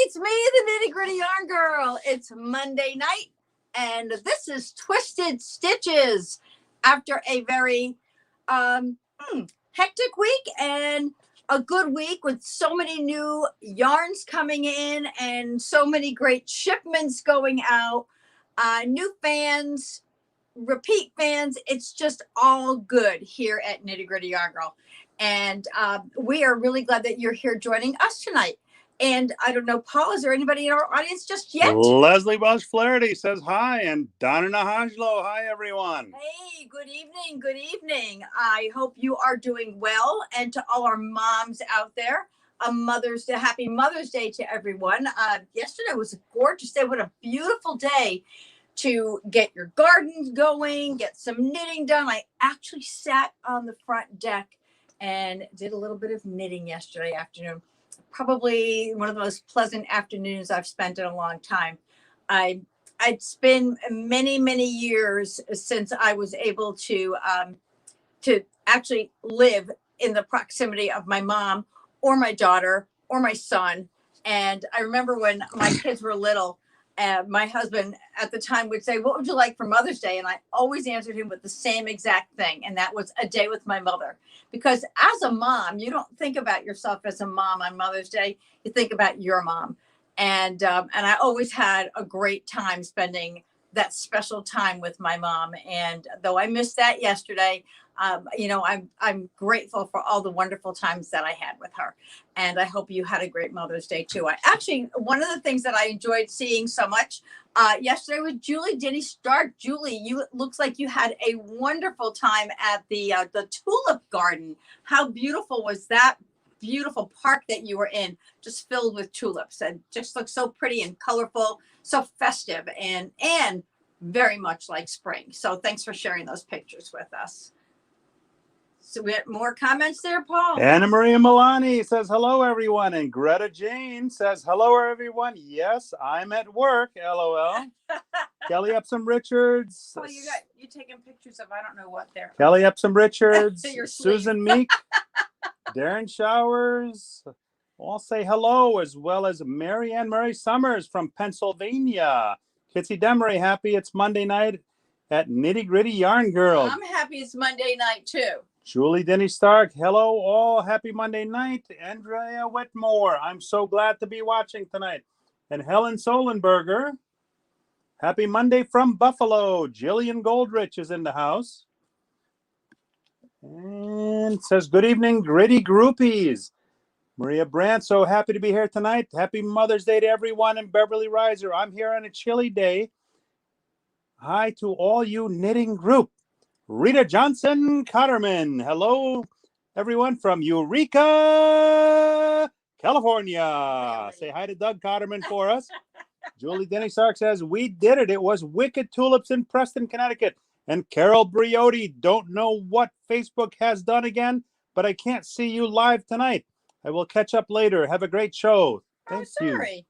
it's me, the Nitty Gritty Yarn Girl. It's Monday night, and this is Twisted Stitches after a very hectic week and a good week with so many new yarns coming in and so many great shipments going out, new fans, repeat fans. It's just all good here at Nitty Gritty Yarn Girl. And we are really glad that you're here joining us tonight. And I don't know, Paul, is there anybody in our audience just yet? Leslie Welsh Flaherty says hi, and Donna Nahajlo. Hi, everyone. Hey, good evening. Good evening. I hope you are doing well. And to all our moms out there, happy Mother's Day to everyone. Yesterday was a gorgeous day. What a beautiful day to get your gardens going, get some knitting done. I actually sat on the front deck and did a little bit of knitting yesterday afternoon. Probably one of the most pleasant afternoons I've spent in a long time. I'd been many years since I was able to actually live in the proximity of my mom or my daughter or my son. And I remember when my kids were little, my husband at the time would say, "What would you like for Mother's Day?" And I always answered him with the same exact thing. And that was a day with my mother. Because as a mom, you don't think about yourself as a mom on Mother's Day. You think about your mom. And I always had a great time spending that special time with my mom. And though I missed that yesterday, I'm grateful for all the wonderful times that I had with her. And I hope you had a great Mother's Day too. One of the things that I enjoyed seeing so much yesterday was Julie Denny Stark. Julie, looks like you had a wonderful time at the tulip garden. How beautiful was that? Beautiful park that you were in, just filled with tulips, and just looks so pretty and colorful, so festive, and very much like spring. So thanks for sharing those pictures with us. So we had more comments there, Paul. Anna Maria Milani says hello, everyone, and Greta Jane says hello, everyone. Yes, I'm at work. LOL. Kelly Epsom Richards. Oh, you taking pictures of I don't know what there. Kelly Epsom Richards. Susan Meek. Darren Showers. All say hello, as well as Marianne Murray Summers from Pennsylvania. Kitsy Demery, happy it's Monday night at Nitty Gritty Yarn Girl. I'm happy it's Monday night too. Julie Denny Stark, hello all, happy Monday night. Andrea Whitmore, I'm so glad to be watching tonight. And Helen Solenberger, happy Monday from Buffalo. Jillian Goldrich is in the house. And says, good evening, Gritty Groupies. Maria Brandt, so happy to be here tonight. Happy Mother's Day to everyone. And Beverly Reiser, I'm here on a chilly day. Hi to all you knitting group. Rita Johnson Cotterman, hello, everyone from Eureka, California. Say hi to Doug Cotterman for us. Julie Denny Stark says, we did it. It was wicked tulips in Preston, Connecticut. And Carol Briotti, don't know what Facebook has done again, but I can't see you live tonight. I will catch up later. Have a great show. Thank you. I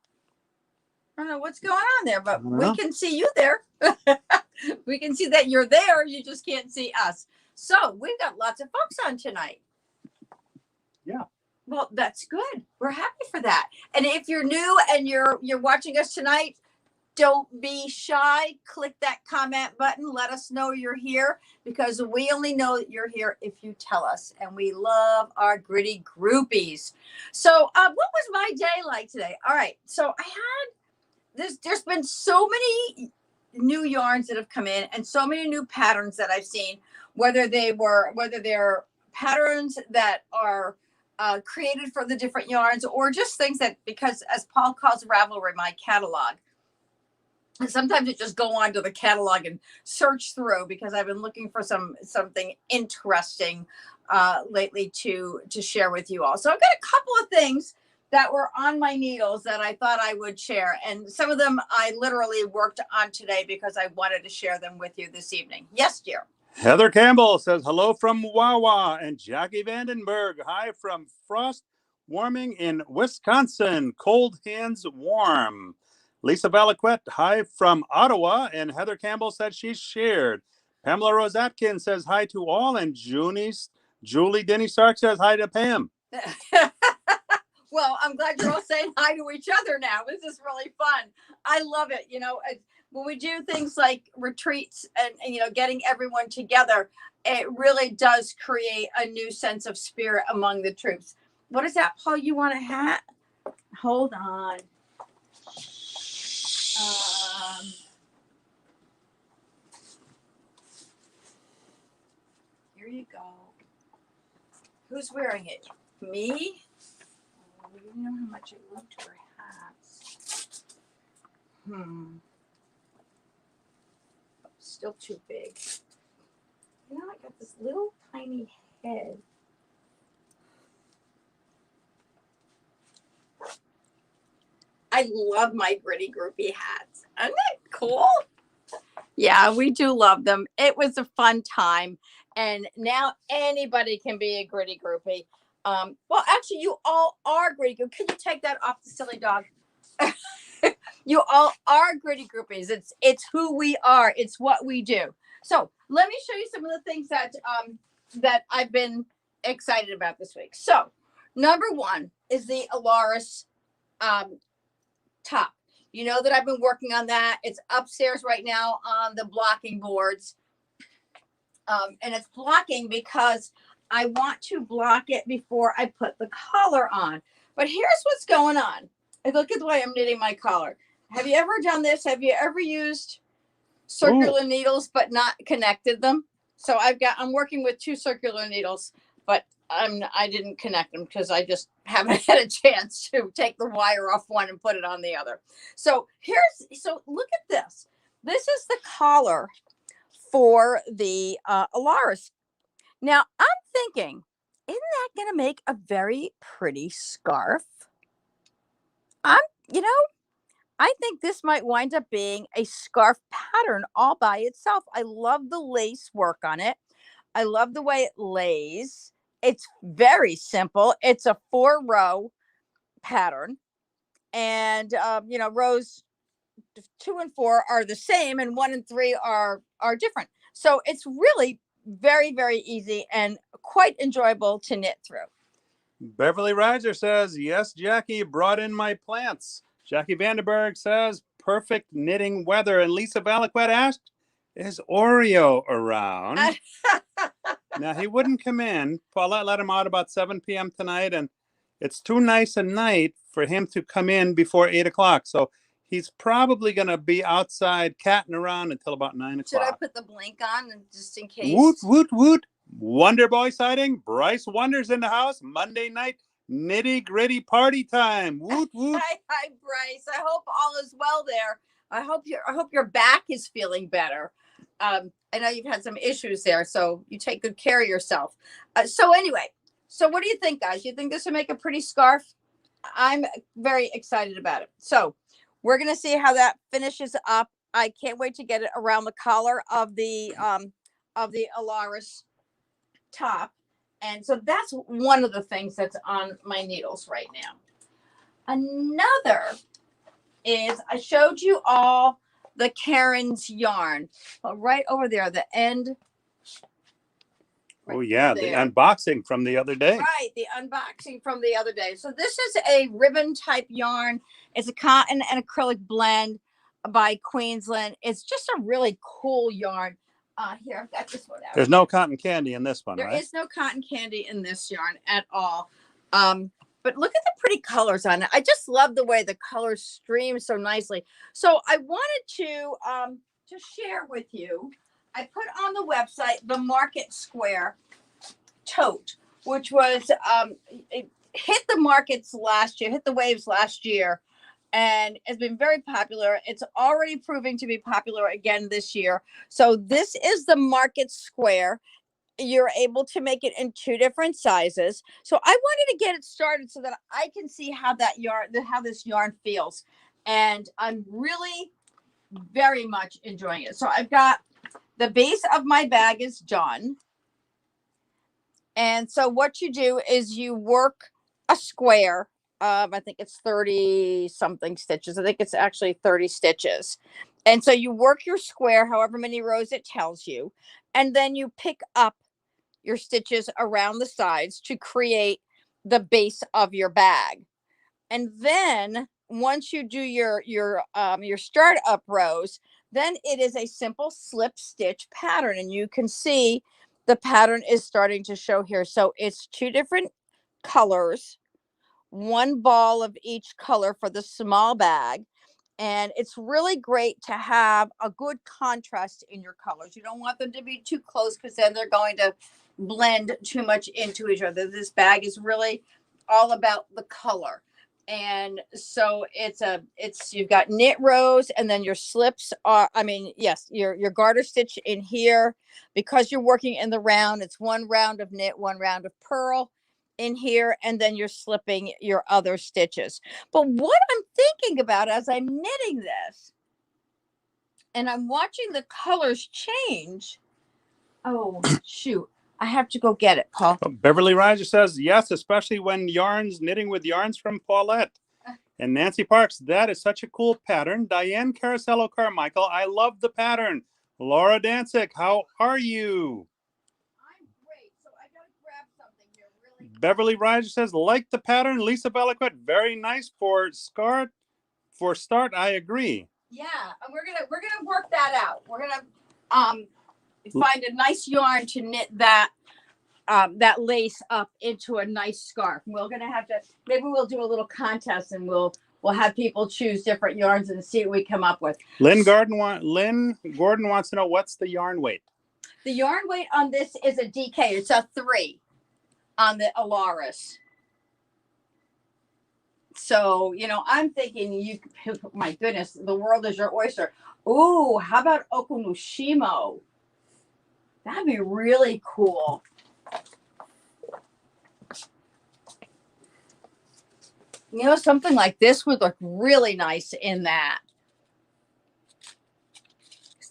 don't know what's going on there, but we can see you there. We can see that you're there. You just can't see us. So we've got lots of folks on tonight. Yeah. Well, that's good. We're happy for that. And if you're new and you're watching us tonight, don't be shy. Click that comment button. Let us know you're here, because we only know that you're here if you tell us. And we love our gritty groupies. So what was my day like today? All right. So there's been so many new yarns that have come in and so many new patterns that I've seen, whether they're patterns that are created for the different yarns, or just things that, because as Paul calls Ravelry, my catalog. And sometimes I just go on to the catalog and search through, because I've been looking for something interesting lately to share with you all. So I've got a couple of things that were on my needles that I thought I would share. And some of them I literally worked on today because I wanted to share them with you this evening. Yes, dear. Heather Campbell says hello from Wawa. And Jackie Vandenberg, hi from Frost Warming in Wisconsin. Cold hands warm. Lisa Valaquette, hi from Ottawa. And Heather Campbell said she's shared. Pamela Rose Atkins says hi to all. And Julie Denny Stark says hi to Pam. Well, I'm glad you're all saying hi to each other now. This is really fun. I love it. You know, when we do things like retreats and you know, getting everyone together, it really does create a new sense of spirit among the troops. What is that, Paul? You want a hat? Hold on. Here you go. Who's wearing it? Me? Oh, you know how much I love to wear hats. Still too big. You know, I got this little tiny head. I love my Gritty Groupie hats. Isn't that cool? Yeah, we do love them. It was a fun time. And now anybody can be a Gritty Groupie. Well, actually, you all are Gritty Groupies. Can you take that off the silly dog? You all are Gritty Groupies. It's who we are. It's what we do. So let me show you some of the things that that I've been excited about this week. So number one is the Alaris top. You know that I've been working on that. It's upstairs right now on the blocking boards. And it's blocking because I want to block it before I put the collar on. But here's what's going on. And look at the way I'm knitting my collar. Have you ever done this? Have you ever used circular needles but not connected them? So I'm working with 2 circular needles, but I didn't connect them because I just haven't had a chance to take the wire off one and put it on the other. So look at this. This is the collar for the Alaris. Now I'm thinking, isn't that going to make a very pretty scarf? I think this might wind up being a scarf pattern all by itself. I love the lace work on it. I love the way it lays. It's very simple. It's a 4-row pattern. And, rows 2 and 4 are the same and 1 and 3 are different. So it's really very, very easy and quite enjoyable to knit through. Beverly Riser says, yes, Jackie, brought in my plants. Jackie Vandenberg says, perfect knitting weather. And Lisa Valaquette asked, is Oreo around? Now, he wouldn't come in. Paulette let him out about 7 p.m. tonight, and it's too nice a night for him to come in before 8 o'clock. So he's probably going to be outside catting around until about 9 o'clock. Should I put the blink on just in case? Woot, woot, woot. Wonder Boy sighting. Bryce Wonder's in the house. Monday night nitty gritty party time. Woot, woot. Hi, Bryce. I hope all is well there. I hope your back is feeling better. I know you've had some issues there, so you take good care of yourself. So what do you think, guys? You think this would make a pretty scarf? I'm very excited about it. So we're gonna see how that finishes up. I can't wait to get it around the collar of the Alaris top. And so that's one of the things that's on my needles right now. Another is I showed you all the Karen's yarn. Well, right over there, the end. Oh, yeah, the unboxing from the other day. Right, the unboxing from the other day. So this is a ribbon type yarn. It's a cotton and acrylic blend by Queensland. It's just a really cool yarn. Here, I've got this one out. There's no cotton candy in this one, right? There is no cotton candy in this yarn at all. But look at the pretty colors on it. I just love the way the colors stream so nicely. So I wanted to share with you, I put on the website the Market Square tote, which was it hit the markets last year, hit the waves last year, and it's been very popular. It's already proving to be popular again this year. So this is the Market Square. You're able to make it in 2 different sizes. So I wanted to get it started so that I can see how this yarn feels. And I'm really very much enjoying it. So I've got the base of my bag is done. And so what you do is you work a square of, I think it's 30 something stitches. I think it's actually 30 stitches. And so you work your square, however many rows it tells you. And then you pick up your stitches around the sides to create the base of your bag. And then once you do your start up rows, then it is a simple slip stitch pattern. And you can see the pattern is starting to show here. So it's 2 different colors, 1 ball of each color for the small bag. And it's really great to have a good contrast in your colors. You don't want them to be too close because then they're going to blend too much into each other. This bag is really all about the color. And so it's you've got knit rows, and then your slips are, yes, your garter stitch in here, because you're working in the round. It's 1 round of knit, 1 round of purl in here, and then you're slipping your other stitches. But what I'm thinking about as I'm knitting this and I'm watching the colors change, oh shoot, I have to go get it, Paul. Oh, Beverly Riser says yes, especially when knitting with yarns from Paulette. And Nancy Parks, that is such a cool pattern. Diane Caracello Carmichael, I love the pattern. Laura Dansick, how are you? I'm great. So I gotta grab something here really quick. Beverly Riser says, like the pattern. Lisa Belliquet, very nice for start. I agree. Yeah, and we're gonna work that out. We're gonna find a nice yarn to knit that that lace up into a nice scarf. We're gonna have to, maybe we'll do a little contest, and we'll have people choose different yarns and see what we come up with. Lynn Gordon wants to know, what's the yarn weight? The yarn weight on this is a DK. It's a 3 on the Alaris. So, I'm thinking my goodness, the world is your oyster. Ooh, how about Okunushimo? That'd be really cool. Something like this would look really nice in that.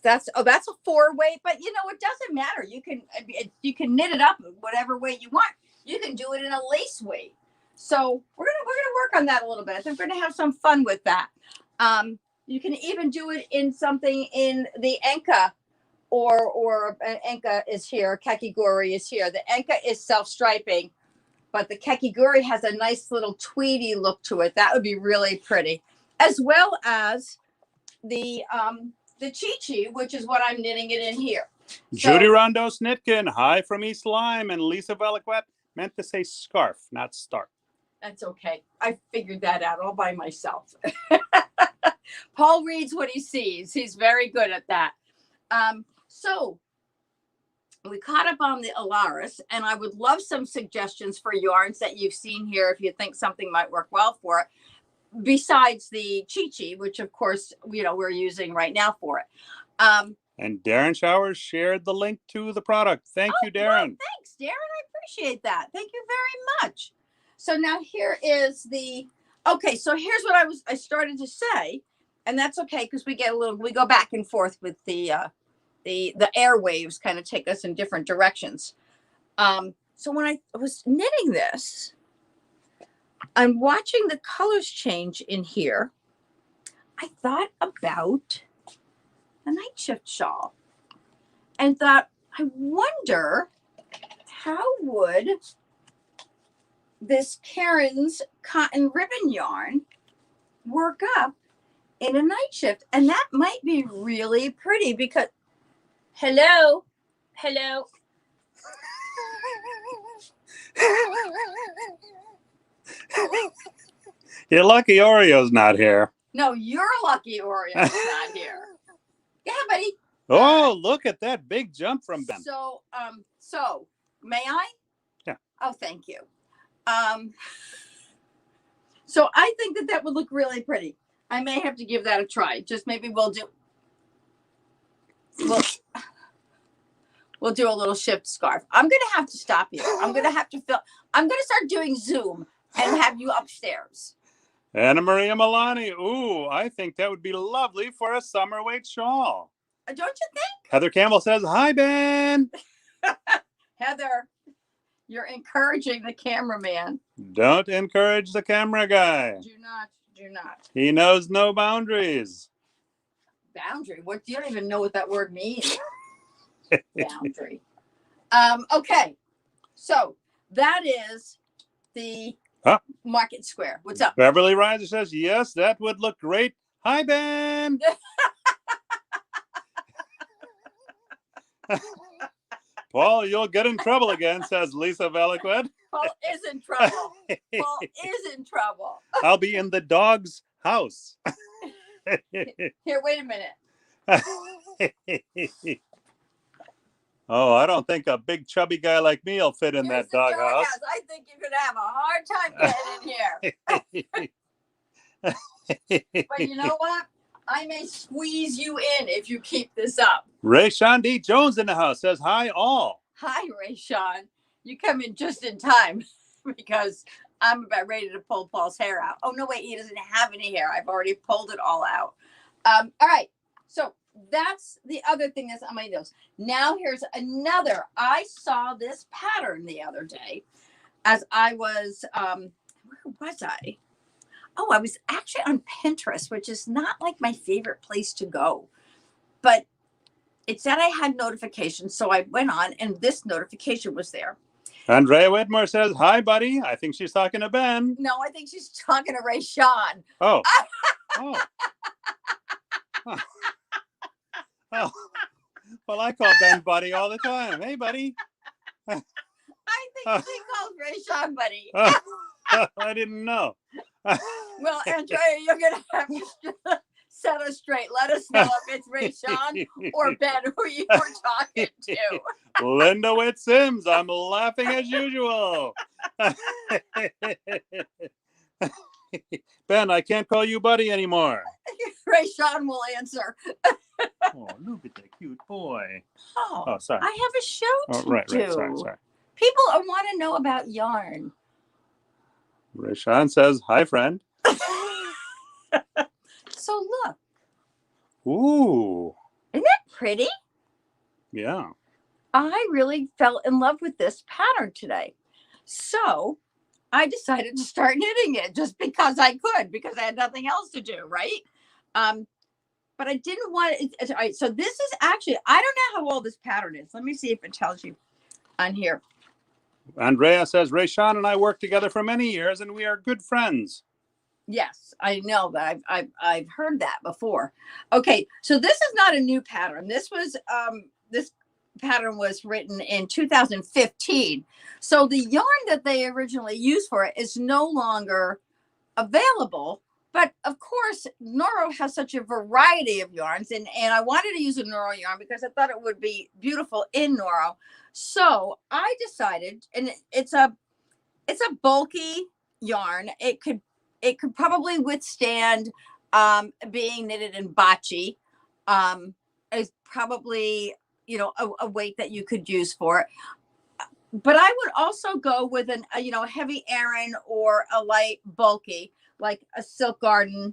That's a 4 weight, but it doesn't matter. You can knit it up whatever way you want. You can do it in a lace weight. So we're gonna work on that a little bit. I think we're gonna have some fun with that. You can even do it in something in the Enka, or an Enka is here. Kakiguri is here. The Enka is self-striping, but the Kakiguri has a nice little tweedy look to it. That would be really pretty, as well as the Chi-Chi, which is what I'm knitting it in here. Judy Rondo Snitkin, hi from East Lyme, and Lisa Belliquet meant to say scarf, not start. That's okay. I figured that out all by myself. Paul reads what he sees. He's very good at that. So we caught up on the Alaris, and I would love some suggestions for yarns that you've seen here if you think something might work well for it, besides the Chi-Chi, which of course we're using right now for it. And Darren Showers shared the link to the product. Thank you, Darren. Well, thanks, Darren. I appreciate that. Thank you very much. So now here is okay. So here's what I started to say, and that's okay because we go back and forth with the airwaves kind of take us in different directions. So when I was knitting this, I'm watching the colors change in here. I thought about a night shift shawl and thought, I wonder how would this Karen's cotton ribbon yarn work up in a night shift? And that might be really pretty because, hello. You're lucky Oreo's not here. No, you're lucky Oreo's not here. Yeah, buddy. Oh, look at that big jump from Ben. So may I? Yeah. Oh, thank you. So I think that would look really pretty. I may have to give that a try. Just maybe we'll do a little shift scarf. I'm gonna have to stop you. I'm gonna start doing Zoom and have you upstairs. Anna Maria Milani. Ooh, I think that would be lovely for a summer weight shawl. Don't you think? Heather Campbell says, hi, Ben. Heather, you're encouraging the cameraman. Don't encourage the camera guy. Do not. He knows no boundaries. Boundary? What? You don't even know what that word means. Boundary. Okay. So that is the Market Square. What's up? Beverly Riser says, yes, that would look great. Hi, Ben. Paul, you'll get in trouble again, says Lisa Veliquid. Paul is in trouble. Paul is in trouble. I'll be in the dog's house. Here, wait a minute. Oh, I don't think a big chubby guy like me will fit in Here's that the doghouse. I think you're going to have a hard time getting in here. But you know what? I may squeeze you in if you keep this up. Ray Sean D. Jones in the house says, hi, all. Hi, Ray Sean. You come in just in time because I'm about ready to pull Paul's hair out. Oh, no, wait, he doesn't have any hair. I've already pulled it all out. All right. So that's the other thing that's on my nose. Now here's another. I saw this pattern the other day as I was, where was I? Oh, I was actually on Pinterest, which is not like my favorite place to go. But it said I had notifications, so I went on, and this notification was there. Andrea Whitmore says, hi, buddy. I think she's talking to Ben. No, I think she's talking to Ray Sean. Oh. Oh. Oh. Well, I call Ben buddy all the time. Hey, buddy. I think she calls Ray Sean buddy. I didn't know. Well, Andrea, you're going to have to set us straight. Let us know if it's Ray Sean or Ben who you were talking to. Linda Witt Sims, I'm laughing as usual. Ben, I can't call you buddy anymore. Ray Sean will answer. Oh, look at that cute boy. Oh, sorry. I have a show to right, do. Right, sorry. People want to know about yarn. Ray Sean says, hi, friend. So look. Ooh. Isn't that pretty? Yeah. I really fell in love with this pattern today. So I decided to start knitting it just because I could, because I had nothing else to do, right? But I didn't want it. All right, so this is actually, I don't know how old this pattern is. Let me see if it tells you on here. Andrea says, Ray Sean and I worked together for many years and we are good friends. Yes, I know that. I've heard that before. Okay, so this is not a new pattern. This pattern was written in 2015. So the yarn that they originally used for it is no longer available. But of course, Noro has such a variety of yarns, and I wanted to use a Noro yarn because I thought it would be beautiful in Noro. So I decided, and it's a bulky yarn. It could probably withstand being knitted in bocce. Is probably, a weight that you could use for it. But I would also go with a heavy Aran or a light bulky, like a Silk Garden,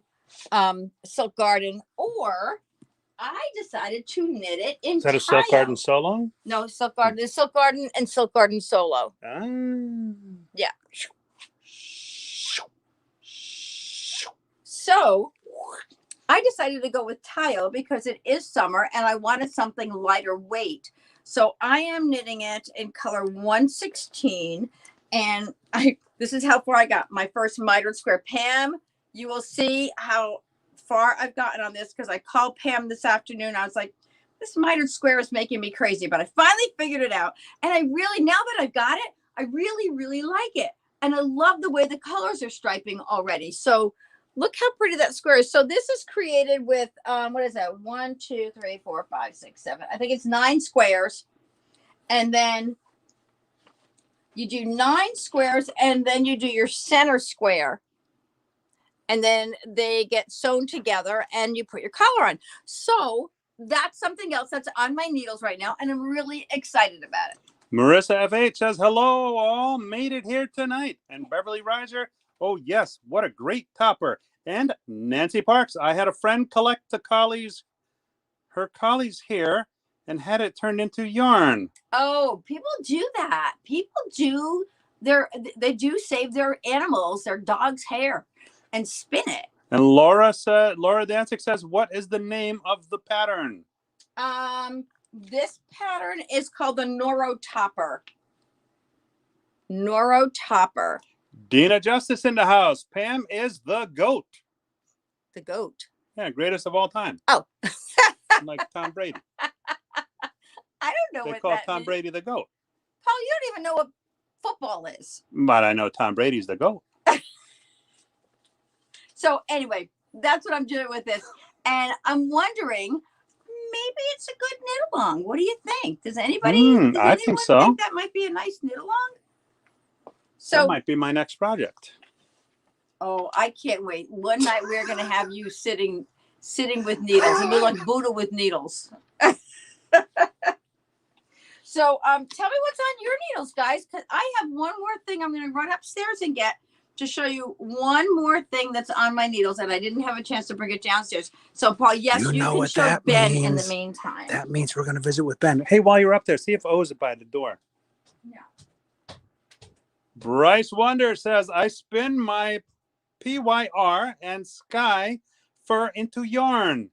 or I decided to knit it in Is that a Silk Garden Solo? No, Silk Garden. There's Silk Garden and Silk Garden Solo. Yeah. So I decided to go with Tile because it is summer and I wanted something lighter weight. So I am knitting it in color 116, and this is how far I got. My first mitered square. Pam, you will see how far I've gotten on this because I called Pam this afternoon. I was like, this mitered square is making me crazy, but I finally figured it out. And I really, now that I've got it, I really, really like it. And I love the way the colors are striping already. So look how pretty that square is. So this is created with, what is that? 1, 2, 3, 4, 5, 6, 7. I think it's 9 squares. And then you do 9 squares and then you do your center square. And then they get sewn together and you put your collar on. So that's something else that's on my needles right now. And I'm really excited about it. Marissa FH says, hello, all made it here tonight. And Beverly Riser, oh, yes, what a great topper. And Nancy Parks, I had a friend collect her collie's hair and had it turned into yarn. Oh, people do that. People do they do save their animals, their dog's hair, and spin it. And Laura Danzig says, what is the name of the pattern? This pattern is called the Noro Topper. Noro Topper. Dina Justice in the house. Pam is the GOAT. The GOAT. Yeah, greatest of all time. Oh. Like Tom Brady. I don't know They what call that Tom means. Brady the GOAT. Paul, you don't even know what football is. But I know Tom Brady's the GOAT. So anyway, that's what I'm doing with this. And I'm wondering, maybe it's a good knit along. What do you think? Does anybody I think so. think that might be a nice knit along? So That might be my next project. Oh, I can't wait. One night we're gonna have you sitting with needles. You look like Buddha with needles. So tell me what's on your needles, guys, because I have one more thing I'm gonna run upstairs and get to show you one more thing that's on my needles, and I didn't have a chance to bring it downstairs. So Paul, yes, you can show Ben in the meantime. That means we're gonna visit with Ben. Hey, while you're up there, see if O's by the door. Yeah. Bryce Wonder says, I spin my PYR and Sky fur into yarn.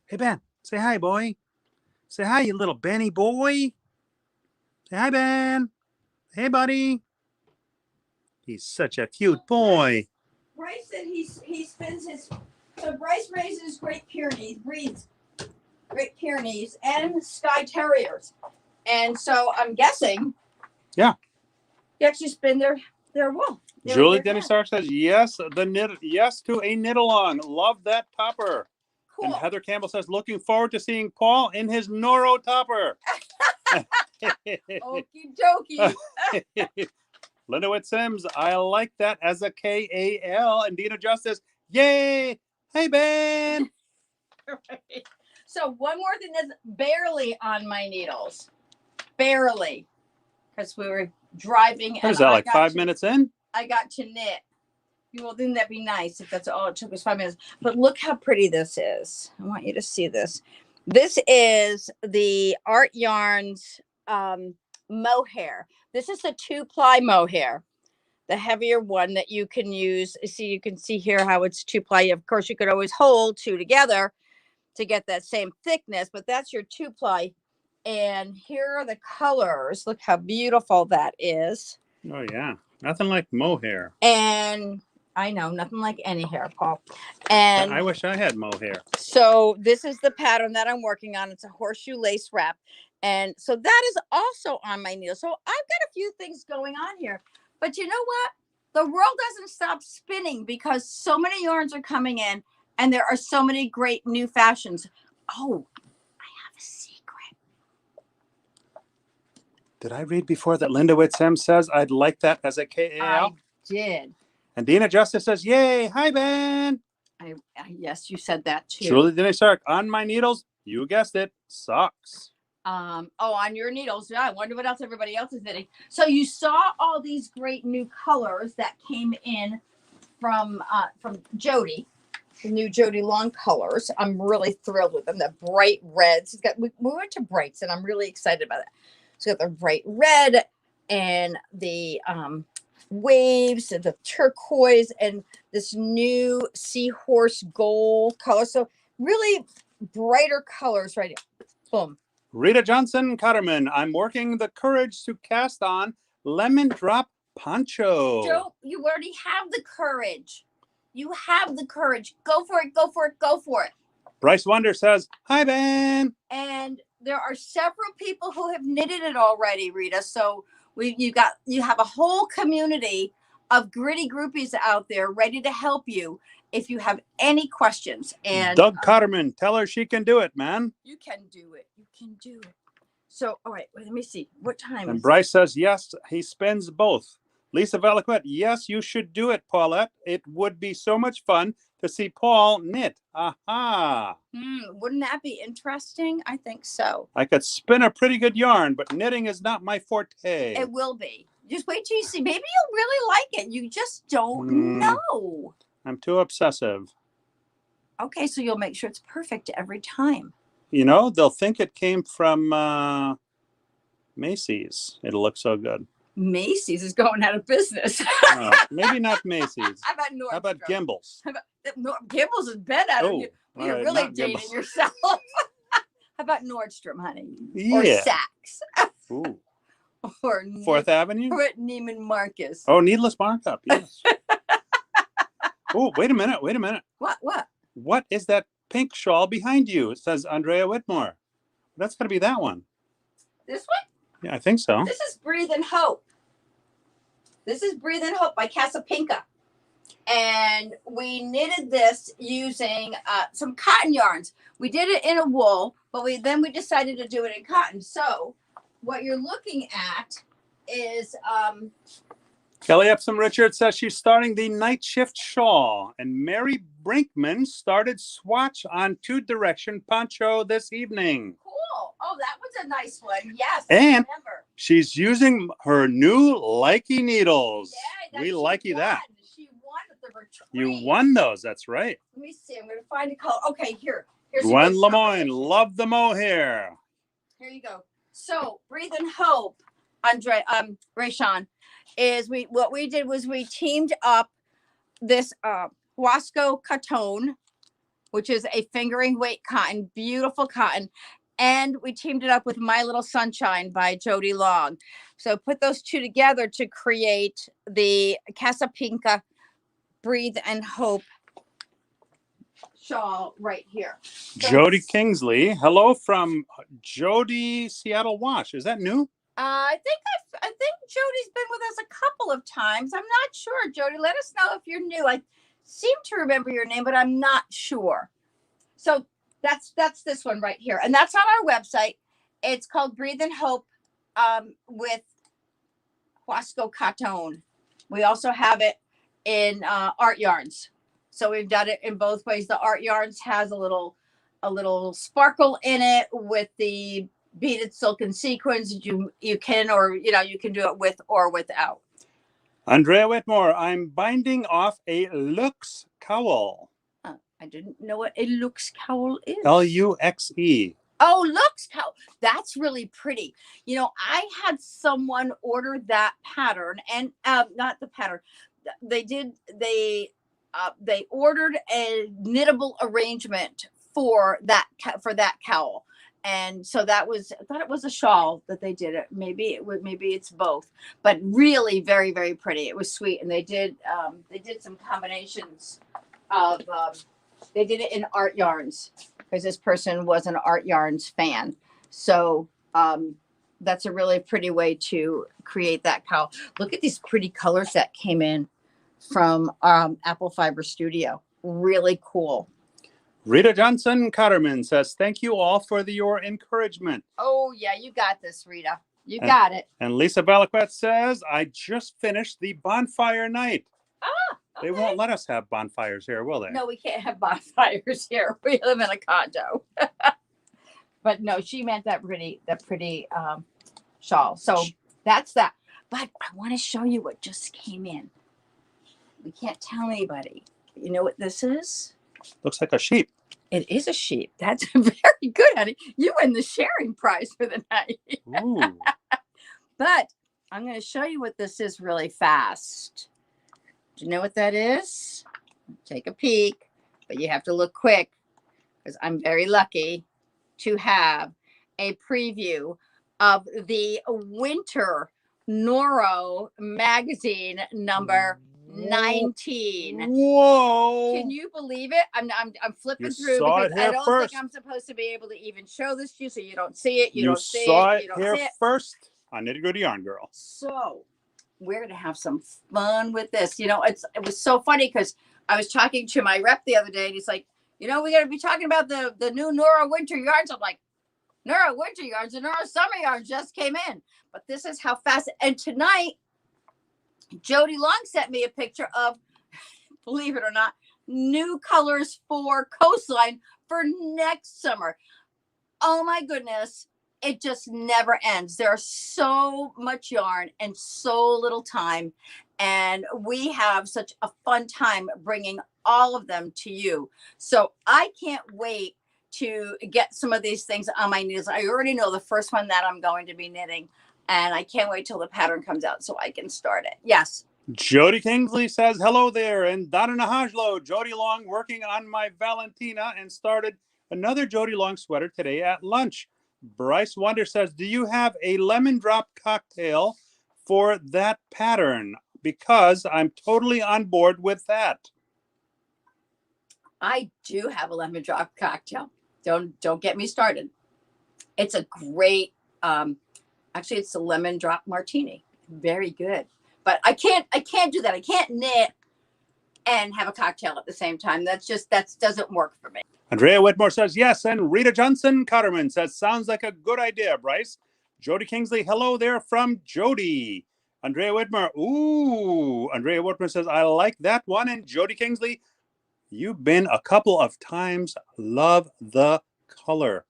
Hey, Ben, say hi, boy. Say hi, you little Benny boy. Say hi, Ben. Hey, buddy. He's such a cute boy. Bryce said he spins his. So Bryce raises Great Pyrenees, breeds Great Pyrenees and Skye Terriers, and so I'm guessing. Yeah. You actually spin their wool. Julie Denny Stark says yes. Yes to a knit along. Love that topper. Cool. And Heather Campbell says, looking forward to seeing Paul in his Noro topper. Okie dokie. Linda Witt Sims, I like that as a KAL. And Dina Justice, yay. Hey, Ben. Right. So one more thing that's barely on my needles. Barely. Because we were driving. What is that, like 5 minutes in? I got to knit. Well, wouldn't that be nice if that's all it took was 5 minutes? But look how pretty this is. I want you to see this. This is the Art Yarns mohair. This is a 2-ply mohair, the heavier one that you can use. See, you can see here how it's 2-ply. Of course, you could always hold 2 together to get that same thickness, but that's your 2-ply. And here are the colors. Look how beautiful that is. Oh, yeah. Nothing like mohair. And I know, nothing like any hair, Paul. And I wish I had mohair. So this is the pattern that I'm working on. It's a horseshoe lace wrap. And so that is also on my needle. So I've got a few things going on here. But you know what? The world doesn't stop spinning because so many yarns are coming in and there are so many great new fashions. Oh, I have a secret. Did I read before that Linda Witt Sims says I'd like that as a KAL? I did. And Dina Justice says, yay. Hi, Ben. Yes, you said that too. Julie Denny Stark, on my needles, you guessed it, socks. On your needles. Yeah, I wonder what else everybody else is knitting. So you saw all these great new colors that came in from Jody, the new Jody Long colors. I'm really thrilled with them. The bright reds. We went to brights, and I'm really excited about that. So got the bright red and the waves, and the turquoise, and this new seahorse gold color. So really brighter colors right here. Boom. Rita Johnson Cutterman, I'm working the courage to cast on lemon drop poncho. Joe, you already have the courage. You have the courage. Go for it. Go for it. Go for it. Bryce Wonder says, hi, Ben. And there are several people who have knitted it already, Rita. So you have a whole community of gritty groupies out there ready to help you if you have any questions. And Doug Cotterman, tell her she can do it, man. You can do it. You can do it. So, all right, let me see. What time and is Bryce says, yes, he spins both. Lisa Valiquette, yes, you should do it, Paulette. It would be so much fun to see Paul knit. Aha. Wouldn't that be interesting? I think so. I could spin a pretty good yarn, but knitting is not my forte. It will be. Just wait till you see. Maybe you'll really like it. You just don't know. I'm too obsessive. Okay, so you'll make sure it's perfect every time. You know, they'll think it came from Macy's. It'll look so good. Macy's is going out of business. Maybe not Macy's. How about Nordstrom? How about Gimbel's? Gimbel's is bed out of you. You're really dating yourself. How about Nordstrom, honey? Yeah. Or Saks? Ooh. Or Fourth Avenue? Or at Neiman Marcus. Oh, needless markup. Yes. Oh, wait a minute. Wait a minute. What? What is that pink shawl behind you? It says Andrea Whitmore. That's got to be that one. This one? Yeah, I think so. This is Breathe and Hope. This is Breathe and Hope by Casapinka. And we knitted this using some cotton yarns. We did it in a wool, but then we decided to do it in cotton. So what you're looking at is Kelly Epsom Richards says she's starting the night shift shawl, and Mary Brinkman started swatch on 2 Direction poncho this evening. cool. Oh, that was a nice one. Yes, And I remember. She's using her new Likey needles. Yeah, We likey that. She won at the retreat. You won those. That's right. Let me see. I'm going to find a color. Okay, here's a Gwen good Lemoyne, conversation. love the mohair. Here you go. So Breathe and Hope, Rayshawn, is what we did was we teamed up this Wasco Coton, which is a fingering weight cotton, beautiful cotton, and we teamed it up with My Little Sunshine by Jody Long. So put those two together to create the Casapinka Breathe and Hope shawl right here. So Jody Kingsley, hello from Jody Seattle Wash. Is that new? I think Jody's been with us a couple of times. I'm not sure, Jody. Let us know if you're new. I seem to remember your name, but I'm not sure. So that's this one right here, and that's on our website. It's called Breathe and Hope with Wasco Coton. We also have it in art yarns. So we've done it in both ways. The art yarns has a little sparkle in it with the beaded silken sequins. You can do it with or without. Andrea Whitmore, I'm binding off a Luxe cowl. I didn't know what a Luxe cowl is. Luxe. Oh, Luxe cowl. That's really pretty. I had someone order that pattern, and not the pattern. They ordered a knittable arrangement for that cowl. And so I thought it was a shawl that they did it. Maybe it's both, but really very, very pretty. It was sweet. And they did some combinations of, they did it in art yarns because this person was an art yarns fan. So, that's a really pretty way to create that cowl. Look at these pretty colors that came in from, Apple Fiber Studio. Really cool. Rita Johnson Cotterman says, thank you all for your encouragement. Oh, yeah, you got this, Rita. You got it. And Lisa Balaquette says, I just finished the bonfire night. Okay. They won't let us have bonfires here, will they? No, we can't have bonfires here. We live in a condo. But no, she meant that pretty shawl. So that's that. But I want to show you what just came in. We can't tell anybody. But you know what this is? Looks like a sheep. It is a sheep. That's very good, honey. You win the sharing prize for the night. Ooh. But I'm going to show you what this is really fast. Do you know what that is? Take a peek, but you have to look quick because I'm very lucky to have a preview of the winter Noro magazine number 19. Whoa. Can you believe it? I'm flipping You through saw because it here I don't first. think I'm supposed to be able to even show this to you, so you don't see it. You You don't see saw it. it You don't here see it. first on Nitty Gritty Yarn Girl. So we're gonna have some fun with this. It was so funny because I was talking to my rep the other day, and he's like, we're gonna be talking about the new Nora winter yarns. I'm like, Nora winter yarns and Nora summer yarns just came in, but this is how fast. And tonight, Jody Long sent me a picture of, believe it or not, new colors for Coastline for next summer. Oh my goodness. It just never ends. There's so much yarn and so little time. And we have such a fun time bringing all of them to you. So I can't wait to get some of these things on my needles. I already know the first one that I'm going to be knitting. And I can't wait till the pattern comes out so I can start it. Yes. Jody Kingsley says, hello there. And Donna Nahajlo, Jody Long working on my Valentina and started another Jody Long sweater today at lunch. Bryce Wonder says, do you have a lemon drop cocktail for that pattern? Because I'm totally on board with that. I do have a lemon drop cocktail. Don't get me started. It's a great, actually it's a lemon drop martini. Very good. But I can't do that. I can't knit and have a cocktail at the same time. That doesn't work for me. Andrea Whitmore says yes, and Rita Johnson Cotterman says sounds like a good idea, Bryce. Jody Kingsley, hello there from Jody. Andrea Whitmore, ooh. Andrea Whitmore says I like that one, and Jody Kingsley, you've been a couple of times. Love the color.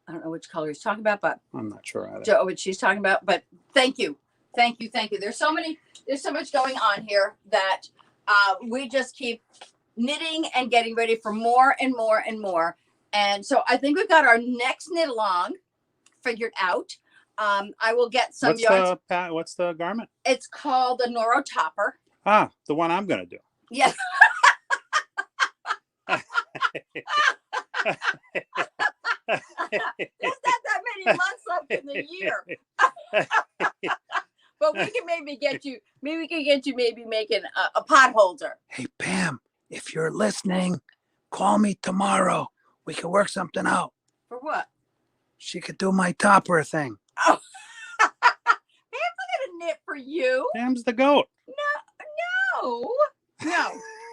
I don't know which color he's talking about, but I'm not sure either. What she's talking about, but thank you. There's so much going on here that we just keep knitting and getting ready for more and more and more. And so I think we've got our next knit along figured out. I will get some yarns. What's the garment? It's called the Noro Topper. Ah, the one I'm going to do. Yes. There's not that many months left in the year. But we can maybe get you maybe making a pot holder. Hey, Pam, if you're listening, call me tomorrow. We can work something out. For what? She could do my topper thing. Oh. Pam's not gonna knit for you. Pam's the goat.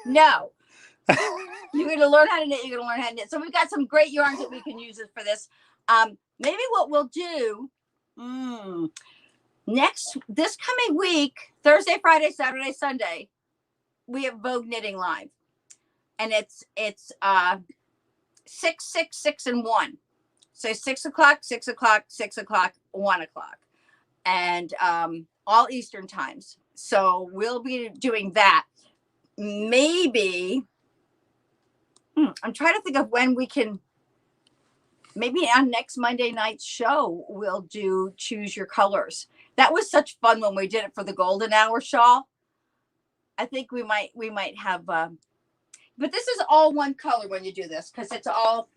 No. You're going to learn how to knit. So we've got some great yarns that we can use for this. Maybe what we'll do this coming week, Thursday, Friday, Saturday, Sunday, we have Vogue Knitting Live. And it's 6, 6, 6, and 1. So 6 o'clock, 6 o'clock, 6 o'clock, 1 o'clock. And all Eastern times. So we'll be doing that. Maybe I'm trying to think of when we can, maybe on next Monday night's show, we'll do Choose Your Colors. That was such fun when we did it for the Golden Hour shawl. I think we might have, but this is all one color when you do this, because it's all,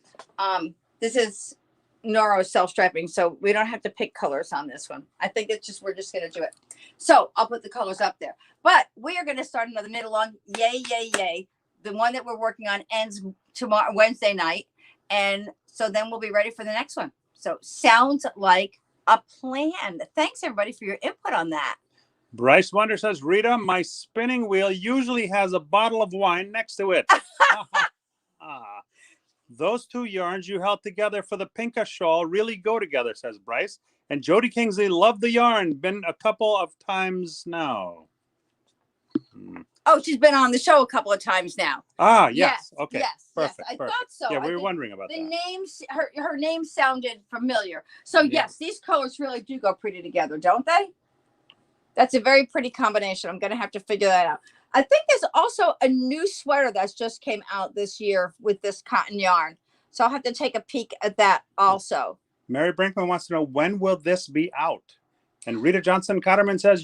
this is Noro self-striping, so we don't have to pick colors on this one. I think we're just going to do it. So I'll put the colors up there. But we are going to start another knit along. Yay, yay, yay. The one that we're working on ends tomorrow, Wednesday night. And so then we'll be ready for the next one. So sounds like a plan. Thanks, everybody, for your input on that. Bryce Wonder says, Rita, my spinning wheel usually has a bottle of wine next to it. Those two yarns you held together for the Pinka shawl really go together, says Bryce. And Jody Kingsley, love the yarn. Been a couple of times now. Oh, she's been on the show a couple of times now. Ah, yes. Okay. Yes. Perfect. I thought so. Yeah, we were wondering about the that. Names, her name sounded familiar. So yes, these colors really do go pretty together, don't they? That's a very pretty combination. I'm going to have to figure that out. I think there's also a new sweater that's just came out this year with this cotton yarn. So I'll have to take a peek at that also. Mary Brinkman wants to know, when will this be out? And Rita Johnson Cotterman says,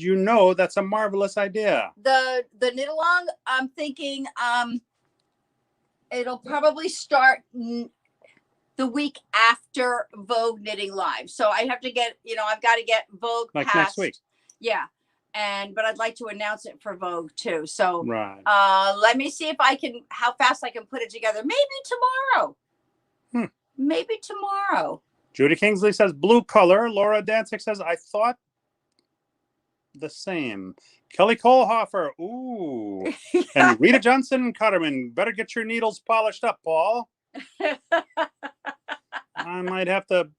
that's a marvelous idea. The knit along, I'm thinking it'll probably start the week after Vogue Knitting Live. So I have to get, I've got to get Vogue like next week. Yeah. But I'd like to announce it for Vogue too. So right. Let me see if how fast I can put it together. Maybe tomorrow. Maybe tomorrow. Judy Kingsley says blue color. Laura Danzig says, I thought the same. Kelly Kohlhofer. Ooh. And Rita Johnson Cotterman, better get your needles polished up, Paul. I might have to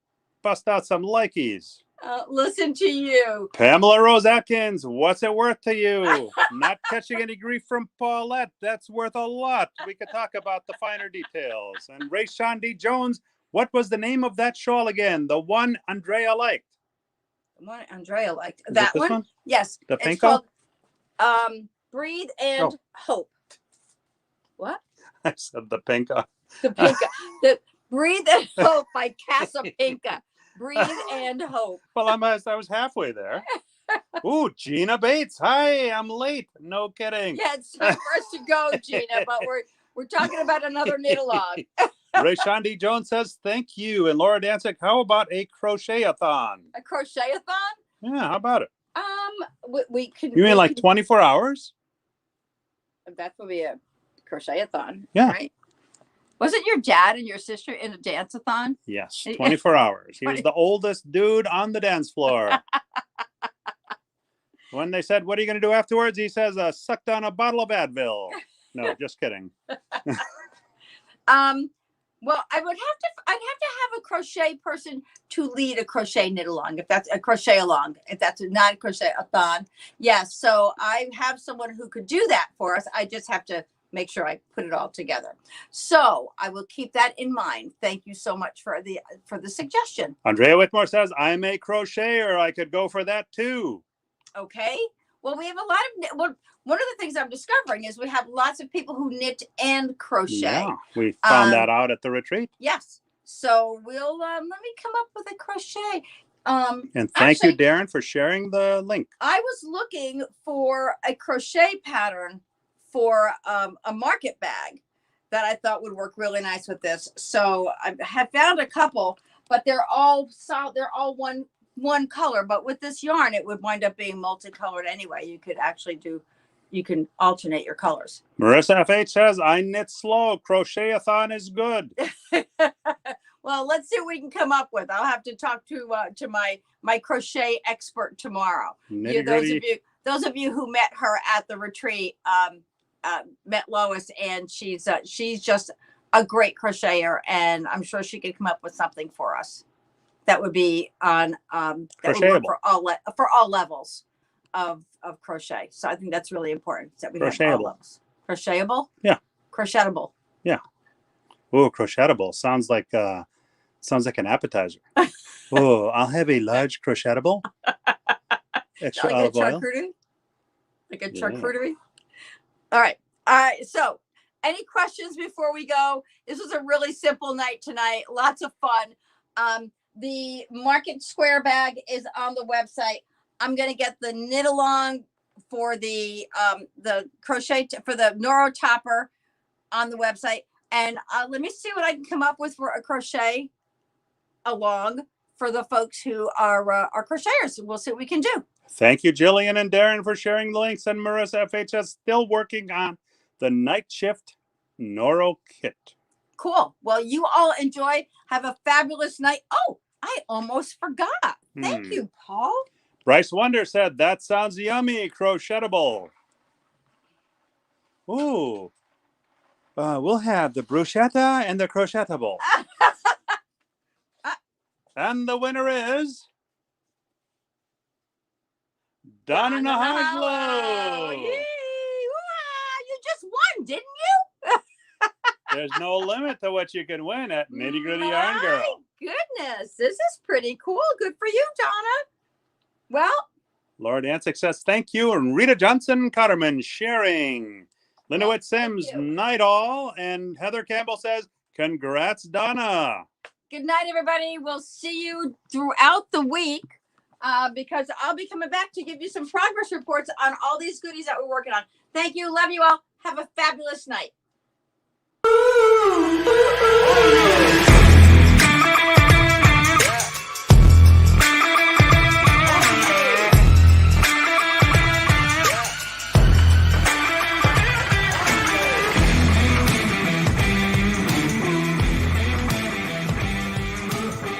bust out some likies. Listen to you. Pamela Rose Atkins, what's it worth to you? Not catching any grief from Paulette. That's worth a lot. We could talk about the finer details. And Ray Shandi Jones, what was the name of that shawl again? The one Andrea liked. The one Andrea liked. That one? Yes. The it's pink called Breathe and Hope. What? I said the pinka. The pinka. The Breathe and Hope by Casa Pinka. Breathe and Hope. Well, I was halfway there. Ooh, Gina Bates. Hi, I'm late. No kidding. Yeah, it's time for us to go, Gina, but We're talking about another knit-along. Ray Shandi Jones says, thank you. And Laura Dancic, how about a crochet-a-thon? A crochet-a-thon? Yeah, how about it? We can. You mean like 24 hours? That would be a crochet-a-thon. Yeah. Right? Wasn't your dad and your sister in a dance-a-thon? Yes, 24 hours. He was the oldest dude on the dance floor. When they said, what are you going to do afterwards? He says, suck down a bottle of Advil. No, just kidding. Well, I'd have to have a crochet person to lead a crochet knit along, if that's a crochet along, if that's not a crochet-a-thon. Yes, so I have someone who could do that for us. I just have to make sure I put it all together. So I will keep that in mind. Thank you so much for the suggestion. Andrea Whitmore says, I'm a crocheter. I could go for that too. Okay. Well, we have a lot of one of the things I'm discovering is we have lots of people who knit and crochet. Yeah, we found that out at the retreat. Yes. So we'll let me come up with a crochet. And thank you, Darren, for sharing the link. I was looking for a crochet pattern for a market bag that I thought would work really nice with this. So I have found a couple, but they're all solid. They're all one color. But with this yarn, it would wind up being multicolored anyway. You could actually you can alternate your colors. Marissa FH says, I knit slow. Crochet-a-thon is good. Well, let's see what we can come up with. I'll have to talk to my crochet expert tomorrow. Those of you who met her at the retreat, met Lois, and she's just a great crocheter, and I'm sure she could come up with something for us that would be on that would work for all levels of crochet. So I think that's really important that we have all levels. Crochetable? Yeah. Crochetable. Yeah. Oh, crochetable sounds like an appetizer. Oh, I'll have a large crochetable. Extra olive oil. Like a charcuterie. All right. So any questions before we go? This was a really simple night tonight. Lots of fun. The Market Square bag is on the website. I'm going to get the knit along for the crochet for the Noro topper on the website. And let me see what I can come up with for a crochet along for the folks who are crocheters. We'll see what we can do. Thank you, Jillian and Darren, for sharing the links. And Marissa FHS still working on the night shift Noro kit. Cool. Well, you all enjoy. Have a fabulous night. Oh, I almost forgot. Thank you, Paul. Bryce Wonder said, that sounds yummy, crochetable. Ooh. We'll have the bruschetta and the crochetable. And the winner is Donna Nahaglo. Yay! You just won, didn't you? There's no limit to what you can win at Nitty Gritty Yarn Girl. My goodness, this is pretty cool. Good for you, Donna. Well, Laura Dancic says thank you, and Rita Johnson Cotterman sharing. Linda Witt Sims, night all, and Heather Campbell says congrats, Donna. Good night, everybody. We'll see you throughout the week because I'll be coming back to give you some progress reports on all these goodies that we're working on. Thank you. Love you all. Have a fabulous night.